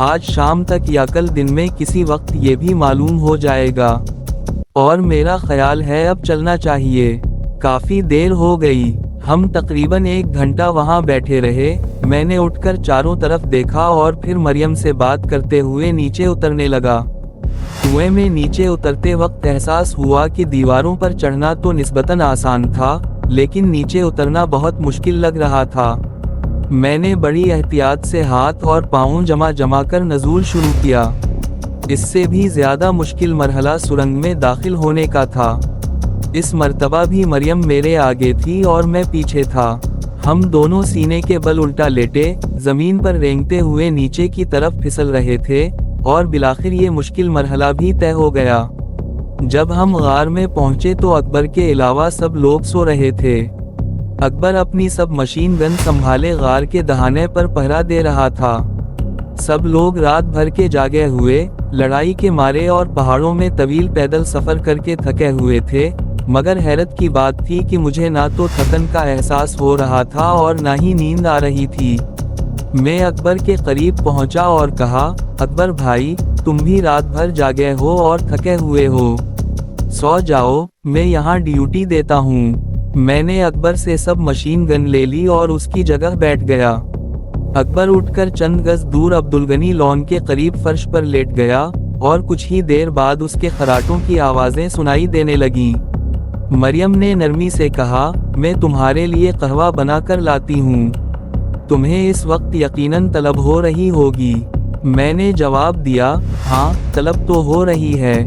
آج شام تک یا کل دن میں کسی وقت یہ بھی معلوم ہو جائے گا، اور میرا خیال ہے اب چلنا چاہیے، کافی دیر ہو گئی۔ ہم تقریباً 1 گھنٹہ وہاں بیٹھے رہے۔ میں نے اٹھ کر چاروں طرف دیکھا اور پھر مریم سے بات کرتے ہوئے نیچے اترنے لگا۔ کنویں میں نیچے اترتے وقت احساس ہوا کہ دیواروں پر چڑھنا تو نسبتاً آسان تھا، لیکن نیچے اترنا بہت مشکل لگ رہا تھا۔ میں نے بڑی احتیاط سے ہاتھ اور پاؤں جما کر نزول شروع کیا۔ اس سے بھی زیادہ مشکل مرحلہ سرنگ میں داخل ہونے کا تھا۔ اس مرتبہ بھی مریم میرے آگے تھی اور میں پیچھے تھا۔ ہم دونوں سینے کے بل الٹا لیٹے، زمین پر رینگتے ہوئے نیچے کی طرف پھسل رہے تھے، اور بالآخر یہ مشکل مرحلہ بھی طے ہو گیا۔ جب ہم غار میں پہنچے تو اکبر کے علاوہ سب لوگ سو رہے تھے۔ اکبر اپنی سب مشین گن سنبھالے غار کے دہانے پر پہرا دے رہا تھا۔ سب لوگ رات بھر کے جاگے ہوئے، لڑائی کے مارے اور پہاڑوں میں طویل پیدل سفر کر کے تھکے ہوئے تھے، مگر حیرت کی بات تھی کہ مجھے نہ تو تھکن کا احساس ہو رہا تھا اور نہ ہی نیند آ رہی تھی۔ میں اکبر کے قریب پہنچا اور کہا، اکبر بھائی، تم بھی رات بھر جاگے ہو اور تھکے ہوئے ہو، سو جاؤ، میں یہاں ڈیوٹی دیتا ہوں۔ میں نے اکبر سے سب مشین گن لے لی اور اس کی جگہ بیٹھ گیا۔ اکبر اٹھ کر چند گز دور عبدالغنی لان کے قریب فرش پر لیٹ گیا، اور کچھ ہی دیر بعد اس کے خراٹوں کی آوازیں سنائی دینے لگیں۔ مریم نے نرمی سے کہا، میں تمہارے لیے قہوہ بنا کر لاتی ہوں، تمہیں اس وقت یقیناً طلب ہو رہی ہوگی۔ میں نے جواب دیا، ہاں، طلب تو ہو رہی ہے۔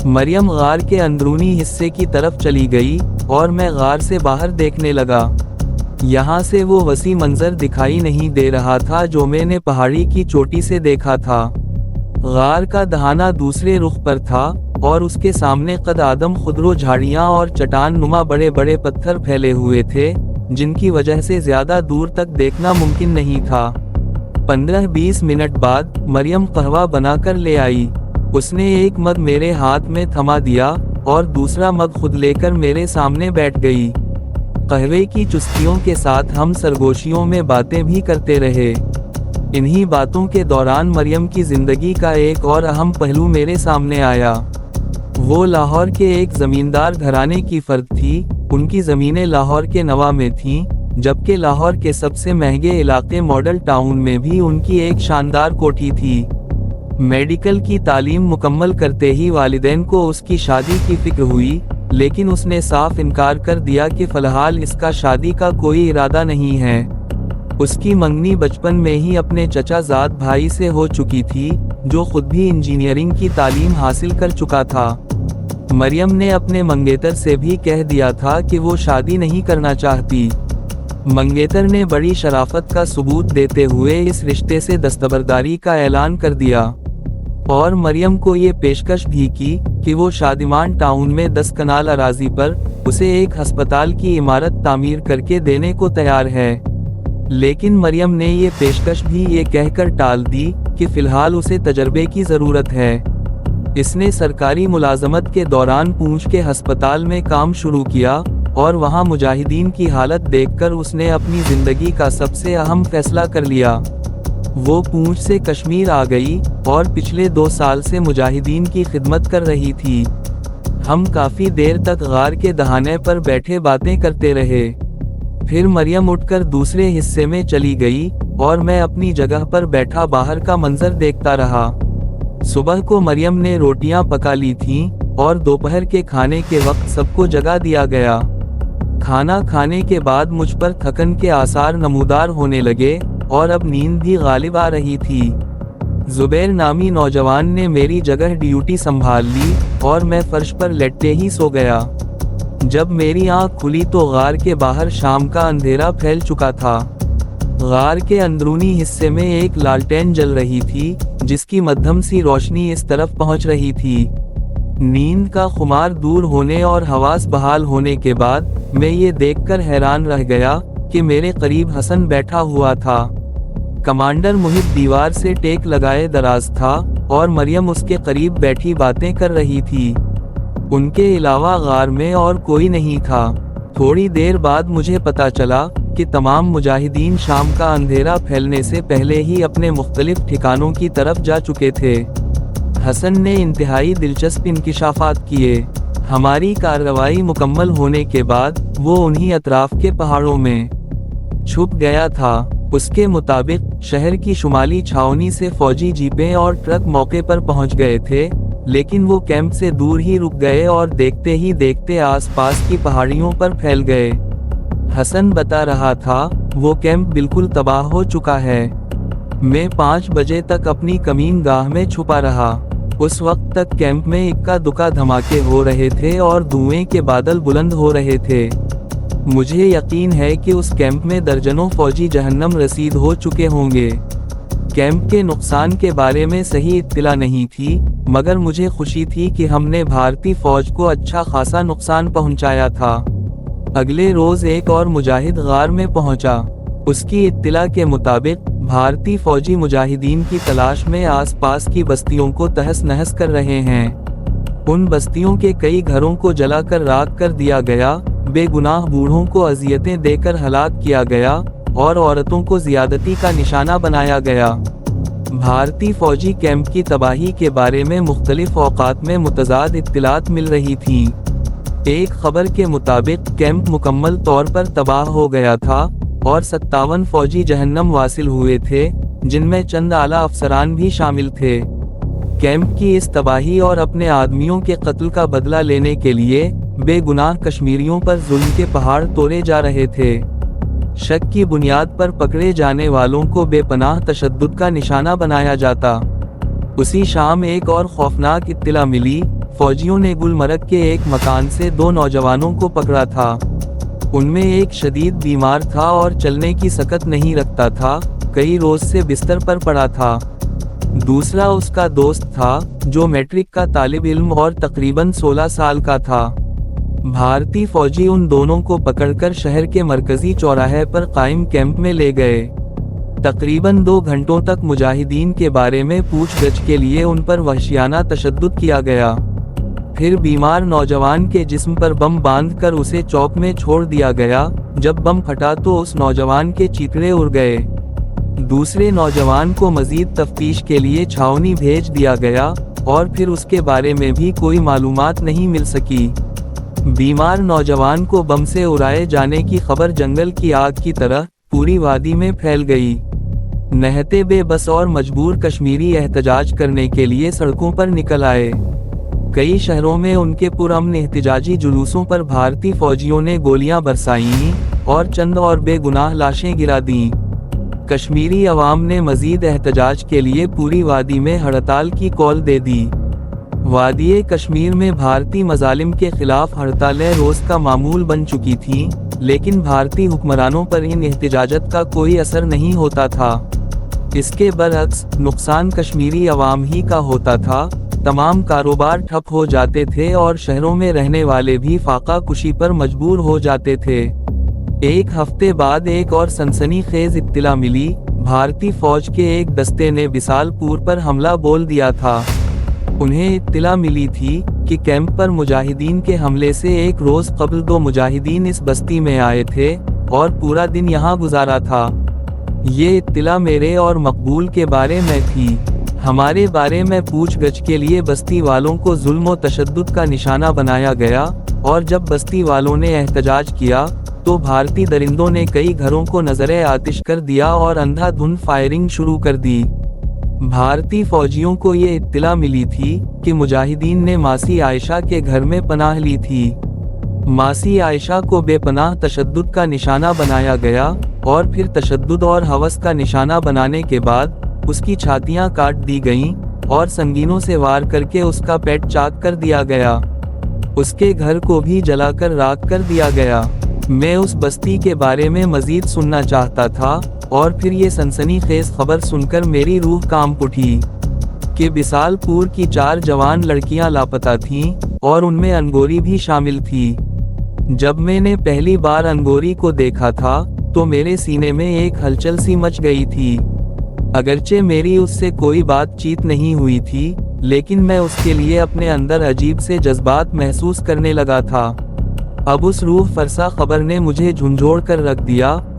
مریم غار کے اندرونی حصے کی طرف چلی گئی، اور میں غار سے باہر دیکھنے لگا۔ یہاں سے وہ وسیع منظر دکھائی نہیں دے رہا تھا جو میں نے پہاڑی کی چوٹی سے دیکھا تھا۔ غار کا دہانہ دوسرے رخ پر تھا، اور اس کے سامنے قد آدم خضرو جھاڑیاں اور چٹان نما بڑے بڑے پتھر پھیلے ہوئے تھے، جن کی وجہ سے زیادہ دور تک دیکھنا ممکن نہیں تھا۔ 15-20 منٹ بعد مریم قہوہ بنا کر لے آئی۔ اس نے ایک مگ میرے ہاتھ میں تھما دیا، اور دوسرا مگ خود لے کر میرے سامنے بیٹھ گئی۔ قہوے کی چسکیوں کے ساتھ ہم سرگوشیوں میں باتیں بھی کرتے رہے۔ انہی باتوں کے دوران مریم کی زندگی کا ایک اور اہم پہلو میرے سامنے آیا۔ وہ لاہور کے ایک زمیندار گھرانے کی فرد تھی۔ ان کی زمینیں لاہور کے نواں میں تھیں، جبکہ لاہور کے سب سے مہنگے علاقے ماڈل ٹاؤن میں بھی ان کی ایک شاندار کوٹھی تھی۔ میڈیکل کی تعلیم مکمل کرتے ہی والدین کو اس کی شادی کی فکر ہوئی، لیکن اس نے صاف انکار کر دیا کہ فی الحال اس کا شادی کا کوئی ارادہ نہیں ہے۔ اس کی منگنی بچپن میں ہی اپنے چچا زاد بھائی سے ہو چکی تھی، جو خود بھی انجینئرنگ کی تعلیم حاصل کر چکا تھا۔ مریم نے اپنے منگیتر سے بھی کہہ دیا تھا کہ وہ شادی نہیں کرنا چاہتی۔ منگیتر نے بڑی شرافت کا ثبوت دیتے ہوئے اس رشتے سے دستبرداری کا اعلان کر دیا، اور مریم کو یہ پیشکش بھی کی کہ وہ شادمان ٹاؤن میں 10 کنال اراضی پر اسے ایک ہسپتال کی عمارت تعمیر کر کے دینے کو تیار ہے۔ لیکن مریم نے یہ پیشکش بھی یہ کہہ کر ٹال دی کہ فی الحال اسے تجربے کی ضرورت ہے۔ اس نے سرکاری ملازمت کے دوران پونچھ کے ہسپتال میں کام شروع کیا، اور وہاں مجاہدین کی حالت دیکھ کر اس نے اپنی زندگی کا سب سے اہم فیصلہ کر لیا۔ وہ پونچھ سے کشمیر آ گئی، اور پچھلے 2 سال سے مجاہدین کی خدمت کر رہی تھی۔ ہم کافی دیر تک غار کے دہانے پر بیٹھے باتیں کرتے رہے۔ پھر مریم اٹھ کر دوسرے حصے میں چلی گئی، اور میں اپنی جگہ پر بیٹھا باہر کا منظر دیکھتا رہا۔ صبح کو مریم نے روٹیاں پکا لی تھیں، اور دوپہر کے کھانے کے وقت سب کو جگا دیا گیا۔ کھانا کھانے کے بعد مجھ پر تھکن کے آثار نمودار ہونے لگے، اور اب نیند بھی غالب آ رہی تھی۔ زبیر نامی نوجوان نے میری جگہ ڈیوٹی سنبھال لی، اور میں فرش پر لیٹتے ہی سو گیا۔ جب میری آنکھ کھلی تو غار کے باہر شام کا اندھیرا پھیل چکا تھا۔ غار کے اندرونی حصے میں ایک لالٹین جل رہی تھی، جس کی مدھم سی روشنی اس طرف پہنچ رہی تھی۔ نیند کا خمار دور ہونے اور حواس بحال ہونے کے بعد میں یہ دیکھ کر حیران رہ گیا کہ میرے قریب حسن بیٹھا ہوا تھا۔ کمانڈر محب دیوار سے ٹیک لگائے دراز تھا، اور مریم اس کے قریب بیٹھی باتیں کر رہی تھی۔ ان کے علاوہ غار میں اور کوئی نہیں تھا۔ تھوڑی دیر بعد مجھے پتا چلا کہ تمام مجاہدین شام کا اندھیرا پھیلنے سے پہلے ہی اپنے مختلف ٹھکانوں کی طرف جا چکے تھے۔ حسن نے انتہائی دلچسپ انکشافات کیے۔ ہماری کارروائی مکمل ہونے کے بعد وہ انہی اطراف کے پہاڑوں میں چھپ گیا تھا۔ اس کے مطابق شہر کی شمالی چھاؤنی سے فوجی جیپیں اور ٹرک موقع پر پہنچ گئے تھے، لیکن وہ کیمپ سے دور ہی رک گئے اور دیکھتے ہی دیکھتے آس پاس کی پہاڑیوں پر پھیل گئے۔ حسن بتا رہا تھا، وہ کیمپ بالکل تباہ ہو چکا ہے۔ میں 5 بجے تک اپنی کمین گاہ میں چھپا رہا۔ اس وقت تک کیمپ میں اکا دکا دھماکے ہو رہے تھے اور دھوئیں کے بادل بلند ہو رہے تھے۔ مجھے یقین ہے کہ اس کیمپ میں درجنوں فوجی جہنم رسید ہو چکے ہوں گے۔ کیمپ کے نقصان کے بارے میں صحیح اطلاع نہیں تھی، مگر مجھے خوشی تھی کہ ہم نے بھارتی فوج کو اچھا خاصا نقصان پہنچایا تھا۔ اگلے روز ایک اور مجاہد غار میں پہنچا۔ اس کی اطلاع کے مطابق بھارتی فوجی مجاہدین کی تلاش میں آس پاس کی بستیوں کو تہس نہس کر رہے ہیں۔ ان بستیوں کے کئی گھروں کو جلا کر راکھ کر دیا گیا، بے گناہ بوڑھوں کو اذیتیں دے کر ہلاک کیا گیا اور عورتوں کو زیادتی کا نشانہ بنایا گیا۔ بھارتی فوجی کیمپ کی تباہی کے بارے میں مختلف اوقات میں متضاد اطلاعات مل رہی تھیں۔ ایک خبر کے مطابق کیمپ مکمل طور پر تباہ ہو گیا تھا اور 57 فوجی جہنم واصل ہوئے تھے، جن میں چند اعلیٰ افسران بھی شامل تھے۔ کیمپ کی اس تباہی اور اپنے آدمیوں کے قتل کا بدلہ لینے کے لیے بے گناہ کشمیریوں پر ظلم کے پہاڑ توڑے جا رہے تھے۔ شک کی بنیاد پر پکڑے جانے والوں کو بے پناہ تشدد کا نشانہ بنایا جاتا۔ اسی شام ایک اور خوفناک اطلاع ملی، فوجیوں نے گلمرگ کے ایک مکان سے 2 نوجوانوں کو پکڑا تھا۔ ان میں ایک شدید بیمار تھا اور چلنے کی سکت نہیں رکھتا تھا، کئی روز سے بستر پر پڑا تھا۔ دوسرا اس کا دوست تھا، جو میٹرک کا طالب علم اور تقریباً 16 سال کا تھا۔ بھارتی فوجی ان دونوں کو پکڑ کر شہر کے مرکزی چوراہے پر قائم کیمپ میں لے گئے۔ تقریباً 2 گھنٹوں تک مجاہدین کے بارے میں پوچھ گچھ کے لیے ان پر وحشیانہ تشدد کیا گیا۔ پھر بیمار نوجوان کے جسم پر بم باندھ کر اسے چوک میں چھوڑ دیا گیا۔ جب بم پھٹا تو اس نوجوان کے چیتڑے اڑ گئے۔ دوسرے نوجوان کو مزید تفتیش کے لیے چھاؤنی بھیج دیا گیا اور پھر اس کے بارے میں بھی کوئی معلومات نہیں مل سکی۔ بیمار نوجوان کو بم سے اڑائے جانے کی خبر جنگل کی آگ کی طرح پوری وادی میں پھیل گئی۔ نہتے بے بس اور مجبور کشمیری احتجاج کرنے کے لیے سڑکوں پر نکل آئے۔ کئی شہروں میں ان کے پرامن احتجاجی جلوسوں پر بھارتی فوجیوں نے گولیاں برسائیں اور چند اور بے گناہ لاشیں گرا دیں۔ کشمیری عوام نے مزید احتجاج کے لیے پوری وادی میں ہڑتال کی کال دے دی۔ وادی کشمیر میں بھارتی مظالم کے خلاف ہڑتالیں روز کا معمول بن چکی تھیں، لیکن بھارتی حکمرانوں پر ان احتجاجات کا کوئی اثر نہیں ہوتا تھا۔ اس کے برعکس نقصان کشمیری عوام ہی کا ہوتا تھا۔ تمام کاروبار ٹھپ ہو جاتے تھے اور شہروں میں رہنے والے بھی فاقہ کشی پر مجبور ہو جاتے تھے۔ ایک ہفتے بعد ایک اور سنسنی خیز اطلاع ملی، بھارتی فوج کے ایک دستے نے بسال پور پر حملہ بول دیا تھا۔ انہیں اطلاع ملی تھی کہ کیمپ پر مجاہدین کے حملے سے ایک روز قبل 2 مجاہدین اس بستی میں آئے تھے اور پورا دن یہاں گزارا تھا۔ یہ اطلاع میرے اور مقبول کے بارے میں تھی۔ ہمارے بارے میں پوچھ گچھ کے لیے بستی والوں کو ظلم و تشدد کا نشانہ بنایا گیا اور جب بستی والوں نے احتجاج کیا تو بھارتی درندوں نے کئی گھروں کو نظر آتش کر دیا اور اندھا دھند فائرنگ شروع کر دی۔ بھارتی فوجیوں کو یہ اطلاع ملی تھی کہ مجاہدین نے ماسی عائشہ کے گھر میں پناہ لی تھی۔ ماسی عائشہ کو بے پناہ تشدد کا نشانہ بنایا گیا اور پھر تشدد اور ہوس کا نشانہ بنانے کے بعد اس کی چھاتیاں کاٹ دی گئیں اور سنگینوں سے وار کر کے اس کا پیٹ چاک کر دیا گیا۔ اس کے گھر کو بھی جلا کر راکھ کر دیا گیا۔ میں اس بستی کے بارے میں مزید سننا چاہتا تھا اور پھر یہ سنسنی خیز خبر سن کر میری روح کانپ اٹھی کہ بسال پور کی 4 جوان لڑکیاں لاپتہ تھیں اور ان میں انگوری بھی شامل تھی۔ جب میں نے پہلی بار انگوری کو دیکھا تھا تو میرے سینے میں ایک ہلچل سی مچ گئی تھی۔ اگرچہ میری اس سے کوئی بات چیت نہیں ہوئی تھی، لیکن میں اس کے لیے اپنے اندر عجیب سے جذبات محسوس کرنے لگا تھا۔ اب اس روح فرسا خبر نے مجھے جھنجھوڑ کر رکھ دیا